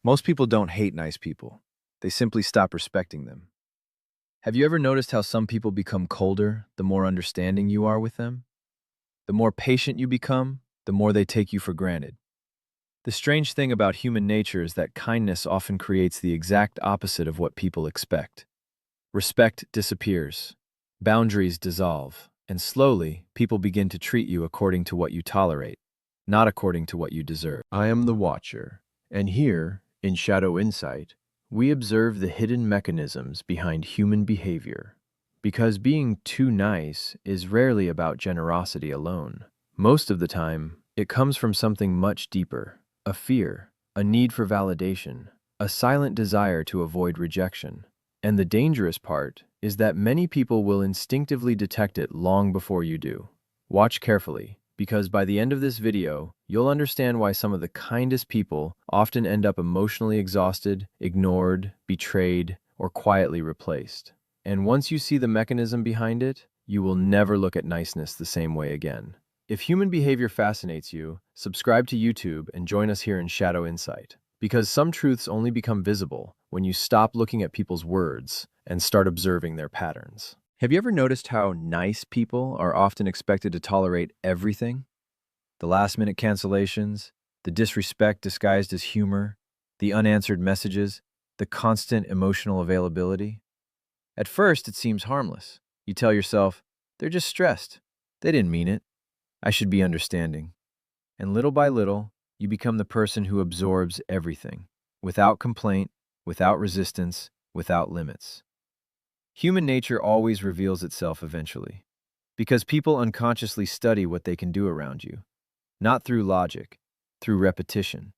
Most people don't hate nice people. They simply stop respecting them. Have you ever noticed how some people become colder the more understanding you are with them? The more patient you become, the more they take you for granted. The strange thing about human nature is that kindness often creates the exact opposite of what people expect. Respect disappears, boundaries dissolve, and slowly, people begin to treat you according to what you tolerate, not according to what you deserve. I am the Watcher, and here, in Shadow Insight, we observe the hidden mechanisms behind human behavior. Because being too nice is rarely about generosity alone. Most of the time, it comes from something much deeper: a fear, a need for validation, a silent desire to avoid rejection. And the dangerous part is that many people will instinctively detect it long before you do. Watch carefully, because by the end of this video, you'll understand why some of the kindest people often end up emotionally exhausted, ignored, betrayed, or quietly replaced. And once you see the mechanism behind it, you will never look at niceness the same way again. If human behavior fascinates you, subscribe to YouTube and join us here in Shadow Insight. Because some truths only become visible when you stop looking at people's words and start observing their patterns. Have you ever noticed how nice people are often expected to tolerate everything? The last-minute cancellations, the disrespect disguised as humor, the unanswered messages, the constant emotional availability. At first, it seems harmless. You tell yourself, they're just stressed. They didn't mean it. I should be understanding. And little by little, you become the person who absorbs everything, without complaint, without resistance, without limits. Human nature always reveals itself eventually, because people unconsciously study what they can do around you, not through logic, through repetition.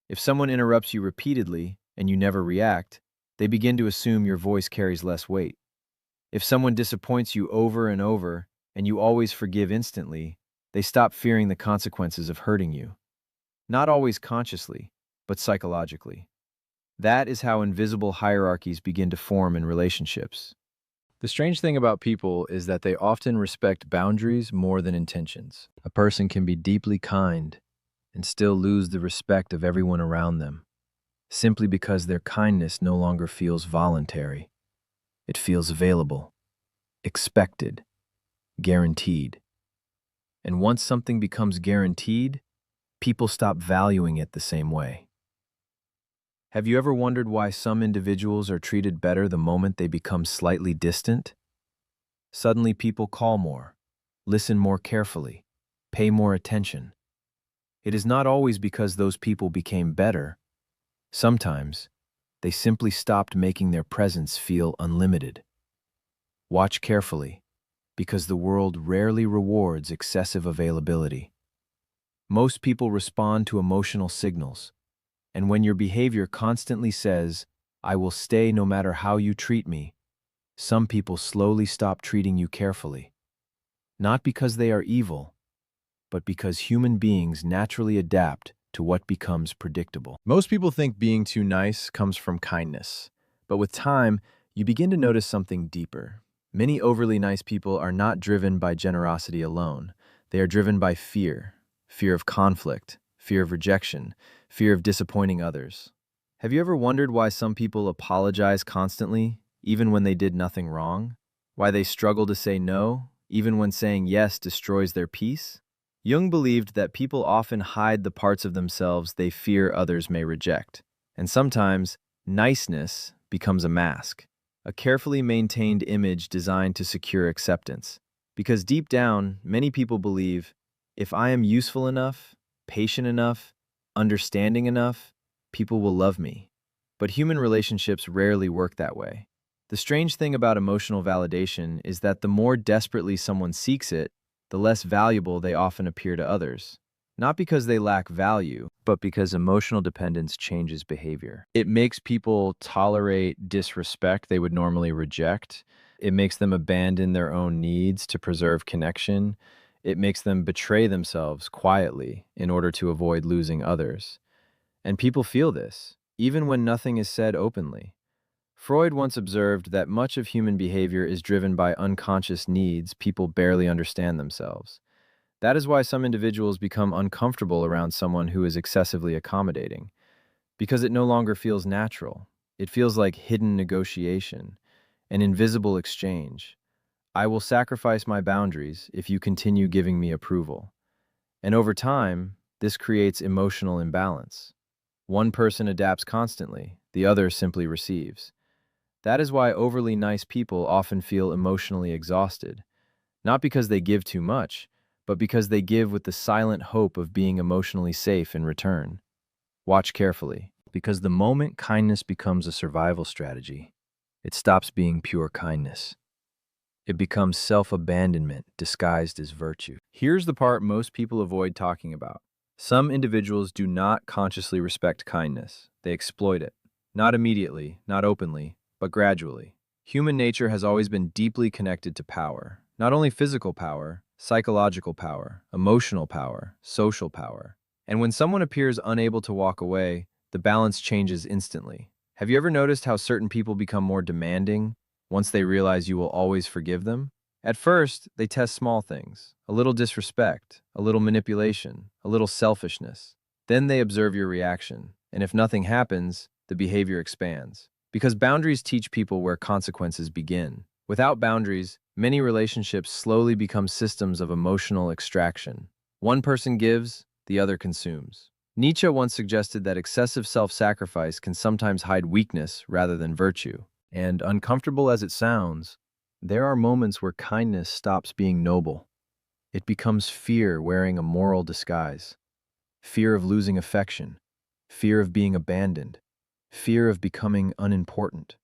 If someone interrupts you repeatedly and you never react, they begin to assume your voice carries less weight. If someone disappoints you over and over and you always forgive instantly, they stop fearing the consequences of hurting you. Not always consciously, but psychologically. That is how invisible hierarchies begin to form in relationships. The strange thing about people is that they often respect boundaries more than intentions. A person can be deeply kind and still lose the respect of everyone around them, simply because their kindness no longer feels voluntary. It feels available, expected, guaranteed. And once something becomes guaranteed, people stop valuing it the same way. Have you ever wondered why some individuals are treated better the moment they become slightly distant? Suddenly people call more, listen more carefully, pay more attention. It is not always because those people became better. Sometimes, they simply stopped making their presence feel unlimited. Watch carefully, because the world rarely rewards excessive availability. Most people respond to emotional signals, and when your behavior constantly says, "I will stay no matter how you treat me," some people slowly stop treating you carefully. Not because they are evil, but because human beings naturally adapt to what becomes predictable. Most people think being too nice comes from kindness, but with time, you begin to notice something deeper. Many overly nice people are not driven by generosity alone. They are driven by fear, fear of conflict, fear of rejection, fear of disappointing others. Have you ever wondered why some people apologize constantly, even when they did nothing wrong? Why they struggle to say no, even when saying yes destroys their peace? Jung believed that people often hide the parts of themselves they fear others may reject. And sometimes, niceness becomes a mask, a carefully maintained image designed to secure acceptance. Because deep down, many people believe, if I am useful enough, patient enough, understanding enough, people will love me. But human relationships rarely work that way. The strange thing about emotional validation is that the more desperately someone seeks it, the less valuable they often appear to others. Not because they lack value, but because emotional dependence changes behavior. It makes people tolerate disrespect they would normally reject. It makes them abandon their own needs to preserve connection. It makes them betray themselves quietly in order to avoid losing others. And people feel this, even when nothing is said openly. Freud once observed that much of human behavior is driven by unconscious needs people barely understand themselves. That is why some individuals become uncomfortable around someone who is excessively accommodating. because it no longer feels natural. It feels like hidden negotiation, an invisible exchange. I will sacrifice my boundaries if you continue giving me approval. And over time, this creates emotional imbalance. One person adapts constantly, the other simply receives. That is why overly nice people often feel emotionally exhausted, not because they give too much, but because they give with the silent hope of being emotionally safe in return. Watch carefully, because the moment kindness becomes a survival strategy, it stops being pure kindness. It becomes self-abandonment disguised as virtue. Here's the part most people avoid talking about. Some individuals do not consciously respect kindness. They exploit it. Not immediately, not openly, but gradually. Human nature has always been deeply connected to power. Not only physical power, psychological power, emotional power, social power. And when someone appears unable to walk away, the balance changes instantly. Have you ever noticed how certain people become more demanding once they realize you will always forgive them? At first, they test small things, a little disrespect, a little manipulation, a little selfishness. Then they observe your reaction, and if nothing happens, the behavior expands. Because boundaries teach people where consequences begin. Without boundaries, many relationships slowly become systems of emotional extraction. One person gives, the other consumes. Nietzsche once suggested that excessive self-sacrifice can sometimes hide weakness rather than virtue. And uncomfortable as it sounds, there are moments where kindness stops being noble. It becomes fear wearing a moral disguise. Fear of losing affection. Fear of being abandoned. Fear of becoming unimportant.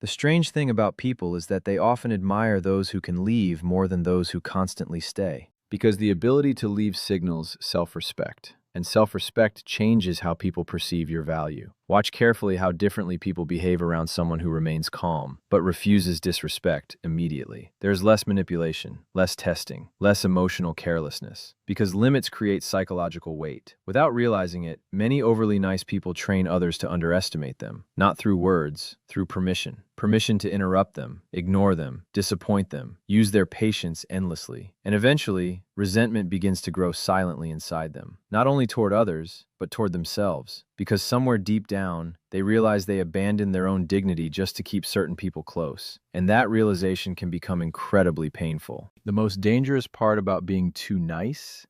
The strange thing about people is that they often admire those who can leave more than those who constantly stay. Because the ability to leave signals self-respect, and self-respect changes how people perceive your value. Watch carefully how differently people behave around someone who remains calm, but refuses disrespect immediately. There's less manipulation, less testing, less emotional carelessness, because limits create psychological weight. Without realizing it, many overly nice people train others to underestimate them, not through words, through permission. Permission to interrupt them, ignore them, disappoint them, use their patience endlessly. And eventually, resentment begins to grow silently inside them, not only toward others, but toward themselves, because somewhere deep down, they realize they abandoned their own dignity just to keep certain people close. And that realization can become incredibly painful. The most dangerous part about being too nice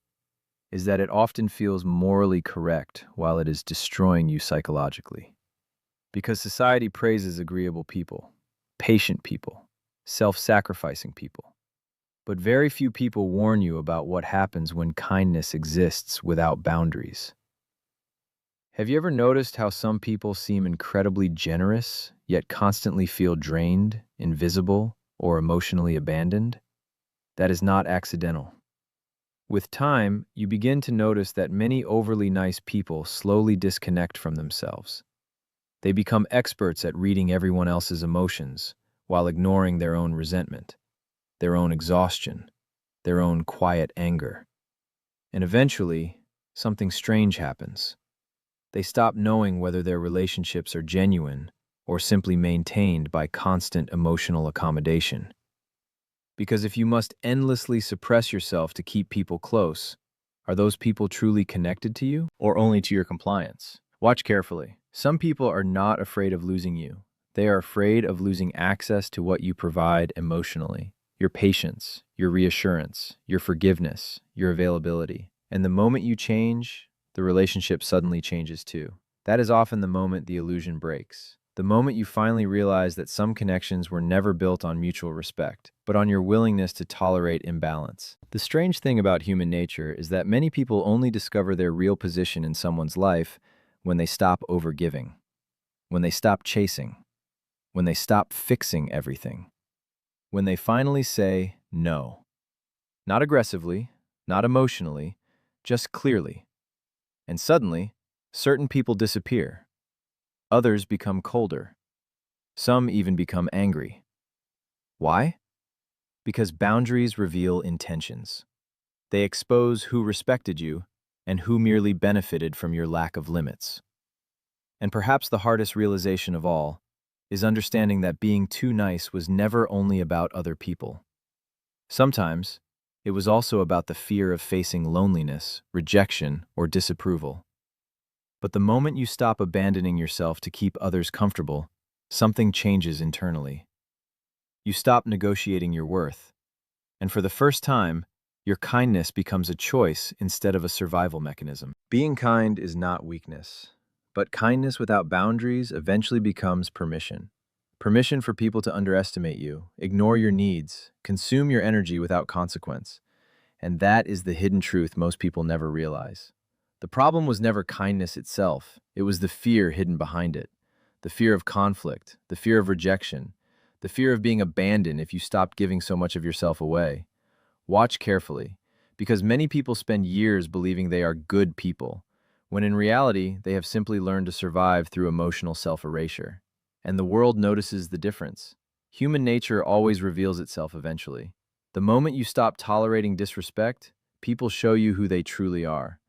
is that it often feels morally correct while it is destroying you psychologically. Because society praises agreeable people, patient people, self-sacrificing people. But very few people warn you about what happens when kindness exists without boundaries. Have you ever noticed how some people seem incredibly generous, yet constantly feel drained, invisible, or emotionally abandoned? That is not accidental. With time, you begin to notice that many overly nice people slowly disconnect from themselves. They become experts at reading everyone else's emotions while ignoring their own resentment, their own exhaustion, their own quiet anger. And eventually, something strange happens. They stop knowing whether their relationships are genuine or simply maintained by constant emotional accommodation. Because if you must endlessly suppress yourself to keep people close, are those people truly connected to you or only to your compliance? Watch carefully. Some people are not afraid of losing you. They are afraid of losing access to what you provide emotionally. Your patience, your reassurance, your forgiveness, your availability. And the moment you change, the relationship suddenly changes too. That is often the moment the illusion breaks. The moment you finally realize that some connections were never built on mutual respect, but on your willingness to tolerate imbalance. The strange thing about human nature is that many people only discover their real position in someone's life when they stop overgiving, when they stop chasing, when they stop fixing everything, when they finally say no. Not aggressively, not emotionally, just clearly. And suddenly, certain people disappear. Others become colder. Some even become angry. Why? Because boundaries reveal intentions. They expose who respected you and who merely benefited from your lack of limits. And perhaps the hardest realization of all is understanding that being too nice was never only about other people. Sometimes, it was also about the fear of facing loneliness, rejection, or disapproval. But the moment you stop abandoning yourself to keep others comfortable, something changes internally. You stop negotiating your worth. And for the first time, your kindness becomes a choice instead of a survival mechanism. Being kind is not weakness, but kindness without boundaries eventually becomes permission. Permission for people to underestimate you, ignore your needs, consume your energy without consequence. And that is the hidden truth most people never realize. The problem was never kindness itself, it was the fear hidden behind it. The fear of conflict, the fear of rejection, the fear of being abandoned if you stopped giving so much of yourself away. Watch carefully, because many people spend years believing they are good people, when in reality, they have simply learned to survive through emotional self-erasure. And the world notices the difference. Human nature always reveals itself eventually. The moment you stop tolerating disrespect, people show you who they truly are.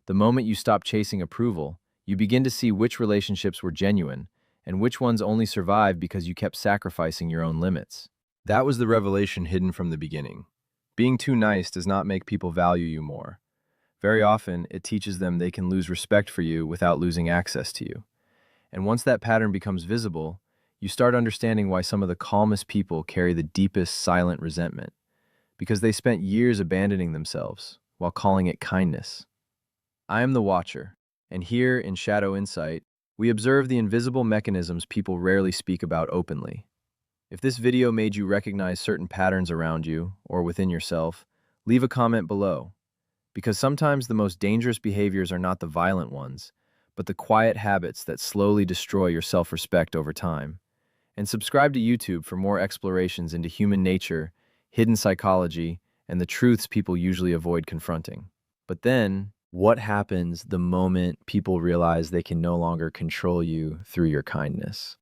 The moment you stop chasing approval, you begin to see which relationships were genuine and which ones only survived because you kept sacrificing your own limits. That was the revelation hidden from the beginning. Being too nice does not make people value you more. Very often, it teaches them they can lose respect for you without losing access to you. And once that pattern becomes visible, you start understanding why some of the calmest people carry the deepest silent resentment, because they spent years abandoning themselves while calling it kindness. I am the Watcher, and here in Shadow Insight, we observe the invisible mechanisms people rarely speak about openly. If this video made you recognize certain patterns around you or within yourself, leave a comment below, because sometimes the most dangerous behaviors are not the violent ones, but the quiet habits that slowly destroy your self-respect over time. And subscribe to YouTube for more explorations into human nature, hidden psychology, and the truths people usually avoid confronting. But then, what happens the moment people realize they can no longer control you through your kindness?